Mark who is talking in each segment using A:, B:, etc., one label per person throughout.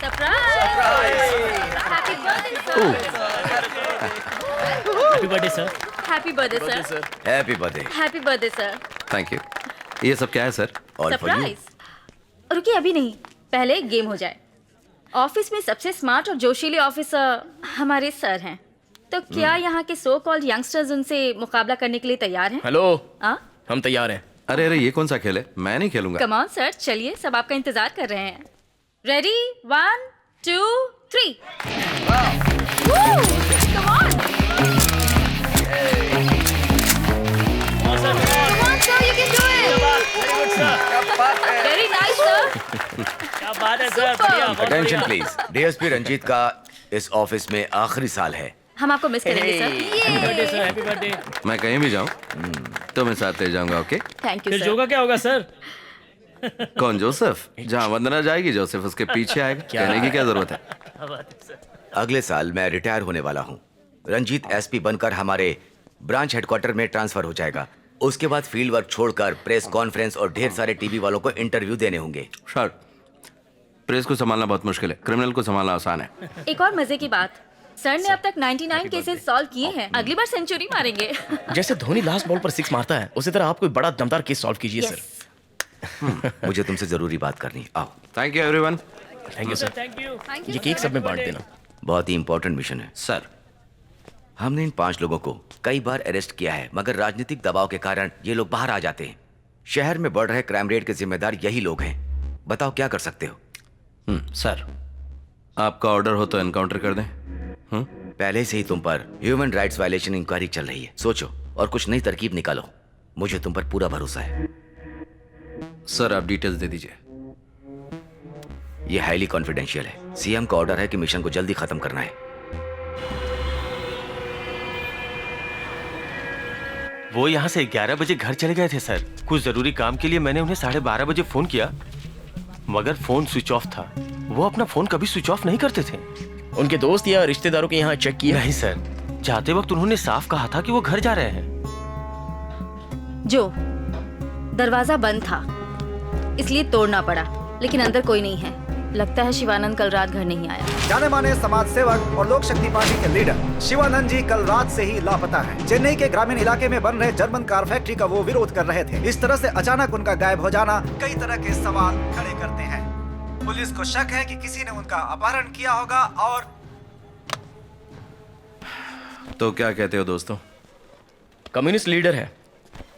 A: Happy birthday sir.
B: Happy birthday sir.
C: Happy birthday.
B: Happy birthday sir.
D: Thank you. ये सब क्या है sir?
B: Surprise. रुकिए, अभी नहीं, पहले एक गेम हो जाए। ऑफिस में सबसे स्मार्ट और जोशीले ऑफिसर हमारे सर हैं, तो क्या यहाँ के सो कॉल्ड यंगस्टर्स उनसे मुकाबला करने के लिए तैयार हैं?
E: हेलो,
B: हाँ,
E: हम तैयार हैं।
D: अरे ये कौन सा खेल है? मैं नहीं खेलूंगा।
B: कम ऑन सर, चलिए, सब आपका इंतजार कर रहे हैं। Ready, 1 2 3। Come on sir, you can do it.
A: Very good sir.
B: Very nice sir.
A: क्या बात है सर, बढ़िया।
C: Attention please. डीएसपी रंजीत का इस ऑफिस में आखिरी साल है।
B: हम आपको मिस करेंगे sir.
A: Happy birthday sir, happy birthday.
D: मैं कहीं भी जाऊं तो मैं साथ ले जाऊंगा। ओके?
B: थैंक यू
A: फिर
B: सर।
A: जोगा क्या होगा सर?
D: कौन? जोसेफ? जहाँ वंदना जाएगी जोसेफ उसके पीछे आएगा। कहने की क्या जरूरत है?
A: क्या बात है सर।
C: अगले साल मैं रिटायर होने वाला हूँ। रंजीत एसपी बनकर हमारे ब्रांच हेडक्वार्टर में ट्रांसफर हो जाएगा। उसके बाद फील्ड वर्क छोड़कर प्रेस कॉन्फ्रेंस और ढेर सारे टीवी वालों को इंटरव्यू देने होंगे।
D: सर, प्रेस को संभालना बहुत मुश्किल है, क्रिमिनल को संभालना आसान है।
B: एक और मजे की बात, सर ने अब तक 99 केसेस सॉल्व किए हैं। अगली बार सेंचुरी मारेंगे।
E: जैसे धोनी लास्ट बॉल पर 6 मारता है, उसी तरह आप कोई बड़ा दमदार केस सॉल्व कीजिए
B: Yes.
E: सर।
C: मुझे तुमसे जरूरी बात करनी है। आओ।
D: Thank you everyone.
E: Thank you sir.
A: Thank you.
E: ये केक सब में बांट देना।
C: बहुत ही इंपॉर्टेंट मिशन है।
D: सर,
C: हमने इन 5 लोगों को कई बार अरेस्ट किया है, मगर राजनीतिक दबाव के कारण ये लोग बाहर आ जाते हैं। शहर में बढ़ रहे क्राइम रेट के जिम्मेदार यही लोग हैं। बताओ क्या कर सकते हो?
D: सर, आपका ऑर्डर हो तो एनकाउंटर कर दें।
C: पहले से ही तुम पर ह्यूमन राइट्स वायलेशन इंक्वायरी चल रही है। सोचो और कुछ नई तरकीब निकालो। मुझे तुम पर पूरा भरोसा है।
D: सर, आप डिटेल्स दे दीजिए।
C: यह हाईली कॉन्फिडेंशियल है। सीएम का ऑर्डर है कि मिशन को जल्दी खत्म करना है।
F: वो यहाँ से 11 बजे घर चले गए थे सर। कुछ जरूरी काम के लिए मैंने उन्हें 12:30 बजे फोन किया, मगर फोन स्विच ऑफ था। वो अपना फोन कभी स्विच ऑफ नहीं करते थे।
E: उनके दोस्त या रिश्तेदारों के यहाँ चेक किया?
F: नहीं सर, जाते वक्त उन्होंने साफ कहा था कि वो घर जा रहे हैं।
B: जो दरवाजा बंद था इसलिए तोड़ना पड़ा, लेकिन अंदर कोई नहीं है। लगता है शिवानंद कल रात घर नहीं आया।
G: जाने माने समाज सेवक और लोक शक्ति पार्टी के लीडर शिवानंद जी कल रात से ही लापता हैं। चेन्नई के ग्रामीण इलाके में बन रहे जर्मन कार फैक्ट्री का वो विरोध कर रहे थे। इस तरह से अचानक उनका गायब हो जाना कई तरह के सवाल खड़े करते हैं। पुलिस को शक है कि किसी ने उनका अपहरण किया होगा। और
D: तो क्या कहते हो दोस्तों?
E: कम्युनिस्ट लीडर है,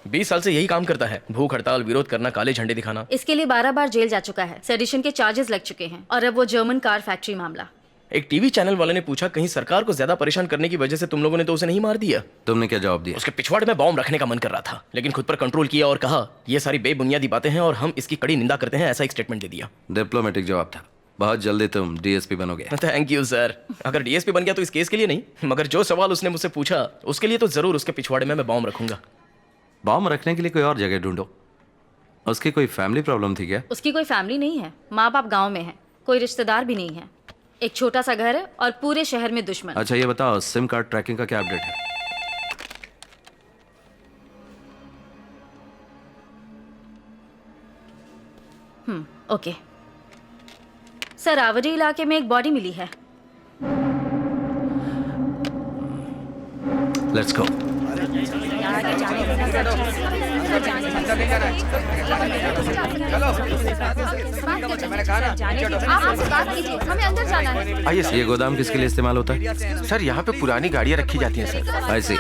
E: 20 साल से यही काम करता है। भूख हड़ताल, विरोध करना, काले झंडे दिखाना।
B: इसके लिए 12 बार जेल जा चुका है। सेडिशन के चार्जेस लग चुके हैं। और अब वो जर्मन कार फैक्ट्री मामला।
E: एक टीवी चैनल वाले ने पूछा, कहीं सरकार को ज्यादा परेशान करने की वजह से तुम लोगों ने तो उसे नहीं मार दिया?
D: तुमने क्या जवाब दिया?
E: उसके पिछवाड़े में बॉम्ब रखने का मन कर रहा था, लेकिन खुद पर कंट्रोल किया और कहा ये सारी बेबुनियादी बातें हैं और हम इसकी कड़ी निंदा करते हैं। ऐसा एक स्टेटमेंट दे दिया।
D: डिप्लोमेटिक जवाब था। बहुत जल्दी तुम डीएसपी बनोगे।
E: Thank you sir. अगर डीएसपी बन गया तो इस केस के लिए नहीं, मगर जो सवाल उसने मुझसे पूछा उसके लिए तो जरूर उसके पिछवाड़े में मैं बॉम्ब रखूंगा।
D: बॉम्ब रखने के लिए कोई और जगह ढूंढो। उसकी कोई फैमिली प्रॉब्लम थी क्या?
B: उसकी कोई फैमिली नहीं है। माँ बाप गाँव में है, कोई रिश्तेदार भी नहीं है। एक छोटा सा घर है और पूरे शहर में दुश्मन।
D: अच्छा ये बताओ, सिम कार्ड ट्रैकिंग का क्या अपडेट है?
B: ओके सर, आवड़ी इलाके में एक बॉडी मिली है।
D: Let's go.
B: हमें अंदर जाना है।
F: आइए सर।
D: ये गोदाम किसके लिए इस्तेमाल होता है?
F: सर यहाँ पे पुरानी गाड़ियाँ रखी जाती हैं सर।
D: आई सी।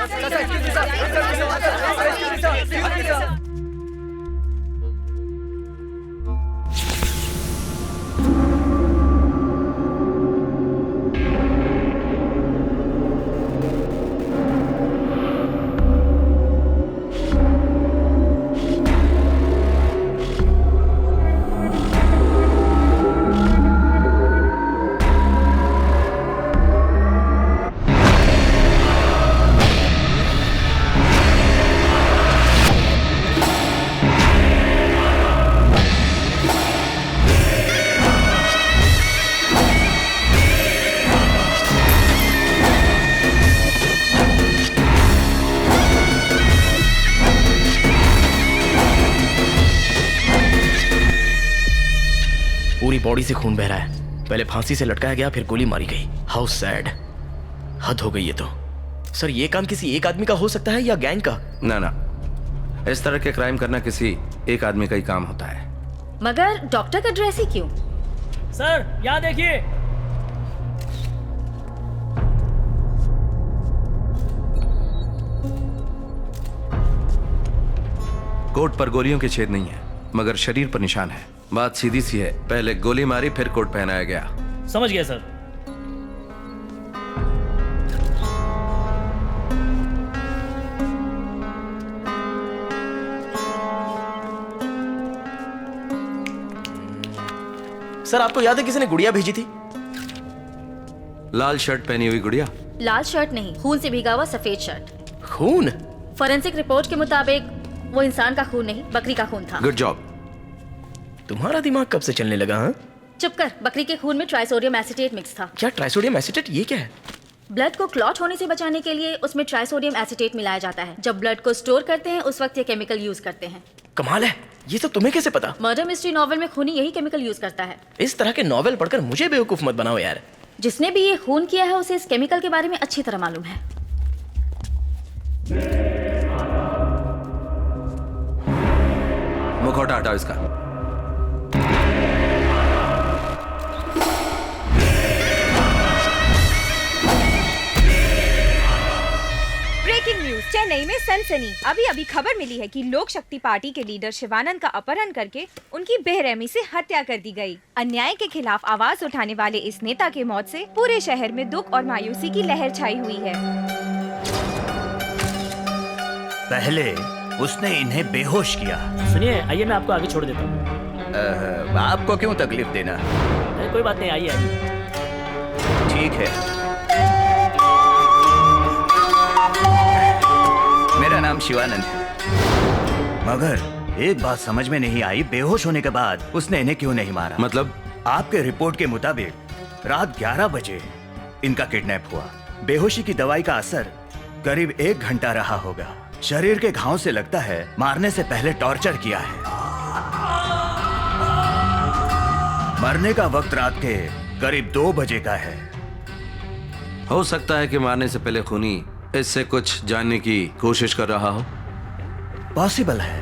E: पूरी बॉडी से खून बह रहा है। पहले फांसी से लटकाया गया, फिर गोली मारी गई। How sad. हद हो गई ये तो। सर ये काम किसी एक आदमी का हो सकता है या गैंग का?
D: ना ना, इस तरह के क्राइम करना किसी एक आदमी का ही काम होता है।
B: मगर डॉक्टर का ड्रेस ही क्यों?
A: सर यहाँ देखिए।
D: कोट पर गोलियों के छेद नहीं है, मगर शरीर पर निशान है। बात सीधी सी है, पहले गोली मारी फिर कोट पहनाया गया।
A: समझ गया सर।
E: सर आपको याद है किसी ने गुड़िया भेजी थी?
D: लाल शर्ट पहनी हुई गुड़िया?
B: लाल शर्ट नहीं, खून से भीगा हुआ सफेद शर्ट।
E: खून?
B: फोरेंसिक रिपोर्ट के मुताबिक वो इंसान का खून नहीं, बकरी का खून था।
D: Good job.
E: तुम्हारा दिमाग कब से चलने लगा? हाँ,
B: चुप कर। बकरी के खून में ट्राइसोडियम एसीटेट मिक्स था।
E: क्या ट्राइसोडियम एसीटेट? ये क्या है?
B: ब्लड को क्लॉट होने से बचाने के लिए उसमें ट्राइसोडियम एसीटेट मिलाया जाता है। जब ब्लड को स्टोर करते हैं उस वक्त ये केमिकल यूज करते हैं।
E: कमाल है, ये सब तुम्हें कैसे पता?
B: मर्डर मिस्ट्री नॉवेल में खूनी यही केमिकल यूज करता है।
E: इस तरह के नॉवेल पढ़कर मुझे बेवकूफ मत बनाओ यार।
B: जिसने भी ये खून किया है उसे इस केमिकल के बारे में अच्छी तरह मालूम है।
D: मुखौटा हटाओ इसका।
H: Breaking news. चेन्नई में सनसनी। अभी अभी खबर मिली है कि लोक शक्ति पार्टी के लीडर शिवानंद का अपहरण करके उनकी बेरहमी से हत्या कर दी गई। अन्याय के खिलाफ आवाज उठाने वाले इस नेता के मौत से पूरे शहर में दुख और मायूसी की लहर छाई हुई है।
I: पहले उसने इन्हें बेहोश किया।
A: सुनिए, आइए मैं आपको आगे छोड़ देता हूँ।
I: आपको क्यों तकलीफ देना?
A: अरे कोई बात नहीं, आइए आइए।
I: ठीक है, मेरा नाम शिवानंद है। मगर एक बात समझ में नहीं आई, बेहोश होने के बाद उसने इन्हें क्यों नहीं मारा?
D: मतलब?
I: आपके रिपोर्ट के मुताबिक रात 11 बजे इनका किडनैप हुआ। बेहोशी की दवाई का असर करीब 1 घंटा रहा होगा। शरीर के घाव से लगता है मारने से पहले टॉर्चर किया है। मरने का वक्त रात के करीब 2 बजे का है।
D: हो सकता है कि मारने से पहले खूनी इससे कुछ जानने की कोशिश कर रहा हो।
I: पॉसिबल है।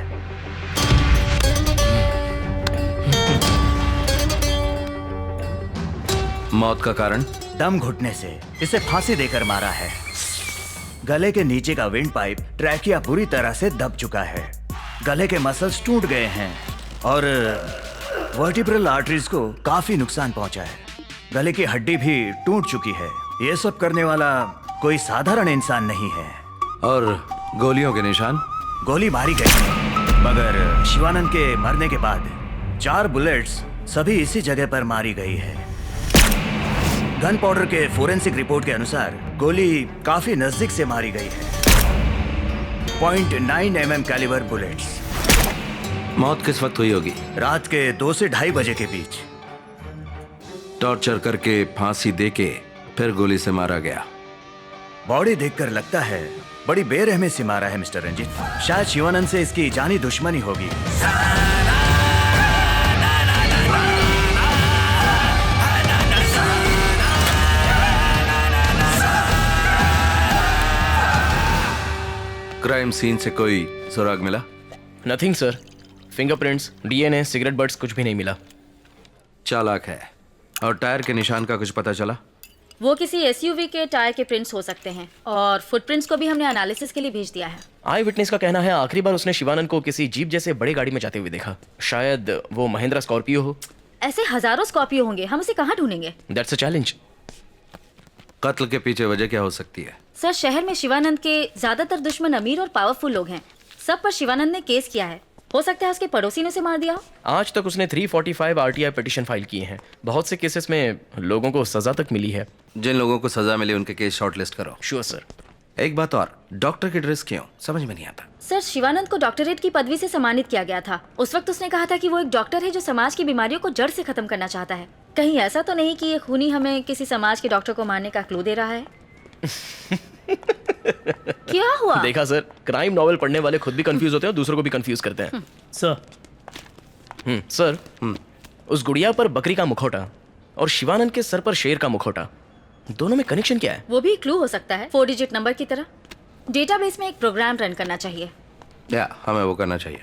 D: मौत का कारण?
I: दम घुटने से। इसे फांसी देकर मारा है। गले के नीचे का विंड पाइप ट्रैकिया बुरी तरह से दब चुका है। गले के मसल्स टूट गए हैं और वर्टिब्रल आर्टरीज को काफी नुकसान पहुंचा है। गले की हड्डी भी टूट चुकी है। ये सब करने वाला कोई साधारण इंसान नहीं है।
D: और गोलियों के निशान?
I: गोली मारी गई है, मगर शिवानंद के मरने के बाद 4 बुलेट्स सभी इसी जगह पर मारी गई है। गन पाउडर के फोरेंसिक रिपोर्ट के अनुसार गोली काफी नजदीक से मारी गई है। 0.9 mm कैलिबर बुलेट्स।
D: मौत किस वक्त हुई होगी?
I: रात के 2 से 2:30 बजे के बीच।
D: टॉर्चर करके फांसी देके फिर गोली से मारा गया।
I: बॉडी देखकर लगता है बड़ी बेरहमी से मारा है मिस्टर रंजीत। शायद शिवानंद से इसकी जानी दुश्मनी होगी।
D: क्राइम सीन से कोई सुराग मिला?
E: Nothing sir. Fingerprints, DNA, cigarette butts कुछ भी नहीं मिला।
D: चालाक है। और टायर के निशान का कुछ पता चला?
B: वो किसी एसयूवी के टायर के प्रिंट्स हो सकते हैं और फुटप्रिंट्स को भी हमने एनालिसिस के लिए भेज दिया है।
E: आई विटनेस का कहना है आखिरी बार उसने शिवानंद को किसी जीप जैसे बड़ी गाड़ी में जाते हुए देखा। शायद वो महिंद्रा स्कॉर्पियो हो।
B: ऐसे हजारों स्कॉर्पियो होंगे, हम उसे कहाँ ढूंढेंगे?
E: That's a challenge.
D: कत्ल के पीछे वजह क्या हो सकती है?
B: सर, शहर में शिवानंद के ज्यादातर दुश्मन अमीर और पावरफुल लोग हैं। सब पर शिवानंद ने केस किया है। हो सकता है उसके पड़ोसी ने उसे मार दिया हो।
E: आज तक उसने 345 आरटीआई पिटीशन फाइल किए हैं। बहुत से केसेस में लोगों को सजा तक मिली है।
D: जिन लोगों को सजा मिली उनके केस शॉर्टलिस्ट करो।
E: Sure sir.
D: एक बात और, डॉक्टर की ड्रेस क्यों? समझ में नहीं आता।
B: सर, शिवानंद को डॉक्टरेट की पदवी से सम्मानित किया गया था। उस वक्त उसने कहा था कि वो एक डॉक्टर है जो समाज की बीमारियों को जड़ से खत्म करना चाहता है। कहीं ऐसा तो नहीं कि ये खूनी हमें किसी समाज के डॉक्टर को मारने का क्लू दे रहा है? क्या हुआ?
E: देखा सर, क्राइम नॉवेल पढ़ने वाले खुद भी कंफ्यूज होते हैं और दूसरों को भी कंफ्यूज करते हैं।
A: सर।
E: सर, उस गुड़िया पर बकरी का मुखौटा और शिवानंद के सर पर शेर का मुखौटा, दोनों में कनेक्शन क्या है?
B: वो भी क्लू हो सकता है, 4 डिजिट नंबर की तरह। डेटाबेस में एक प्रोग्राम रन करना चाहिए।
D: या हमें वो करना चाहिए।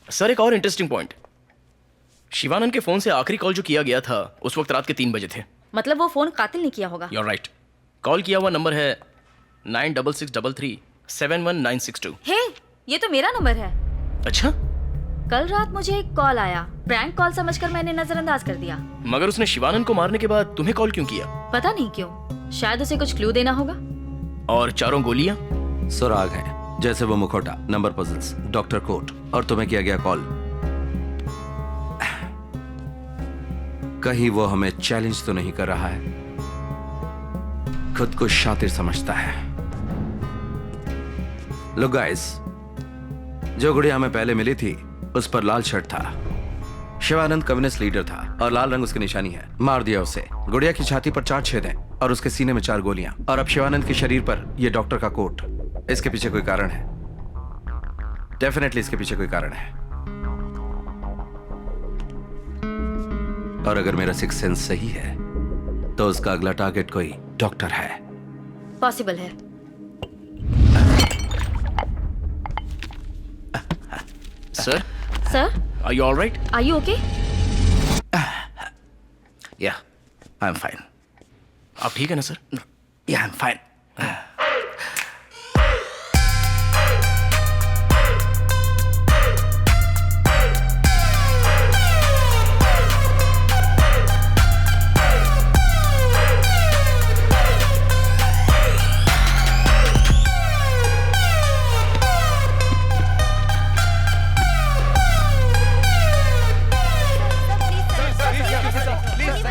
E: सर एक और इंटरेस्टिंग पॉइंट, शिवानंद के फोन से आखिरी कॉल जो किया गया था उस वक्त रात के 3 बजे थे।
B: मतलब वो फोन कातिल ने किया होगा।
E: You're right. कॉल किया हुआ नंबर है 9663371962।
B: हे, ये तो मेरा नंबर है।
E: अच्छा,
B: कल रात मुझे एक कॉल आया, प्रैंक कॉल समझकर मैंने नजरअंदाज कर दिया।
E: मगर उसने शिवानंद को मारने के बाद तुम्हें कॉल क्यों किया?
B: पता नहीं क्यों, शायद उसे कुछ क्लू देना होगा।
E: और 4 गोलियां?
D: सुराग हैं, जैसे वो मुखौटा, नंबर पजल्स, डॉक्टर कोट, और तुम्हें किया गया कॉल। कहीं वो हमें चैलेंज तो नहीं कर रहा है? खुद को शातिर समझता है। लुक गाइस, जो गुड़िया हमें पहले मिली थी उस पर लाल शर्ट था। शिवानंद कम्युनिस्ट लीडर था और लाल रंग उसकी निशानी है। मार दिया उसे। गुड़िया की छाती पर 4 छेद हैं और उसके सीने में 4 गोलियां। और अब शिवानंद के शरीर पर यह डॉक्टर का कोट। इसके पीछे कोई कारण है, डेफिनेटली इसके पीछे कोई कारण है। और अगर मेरा सिक्स सेंस सही है तो उसका अगला टारगेट कोई डॉक्टर है।
B: पॉसिबल है।
E: Sir,
B: sir,
E: are you alright?
B: Are you okay?
I: या आई एम फाइन।
E: आप ठीक है ना सर?
I: या आई एम फाइन।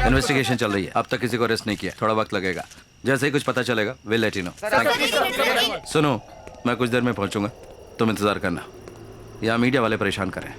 D: इन्वेस्टिगेशन चल रही है, अब तक किसी को अरेस्ट नहीं किया। थोड़ा वक्त लगेगा, जैसे ही कुछ पता चलेगा विल लेट यू नो। सुनो, मैं कुछ देर में पहुंचूंगा, तुम इंतजार करना। यहाँ मीडिया वाले परेशान कर रहे हैं।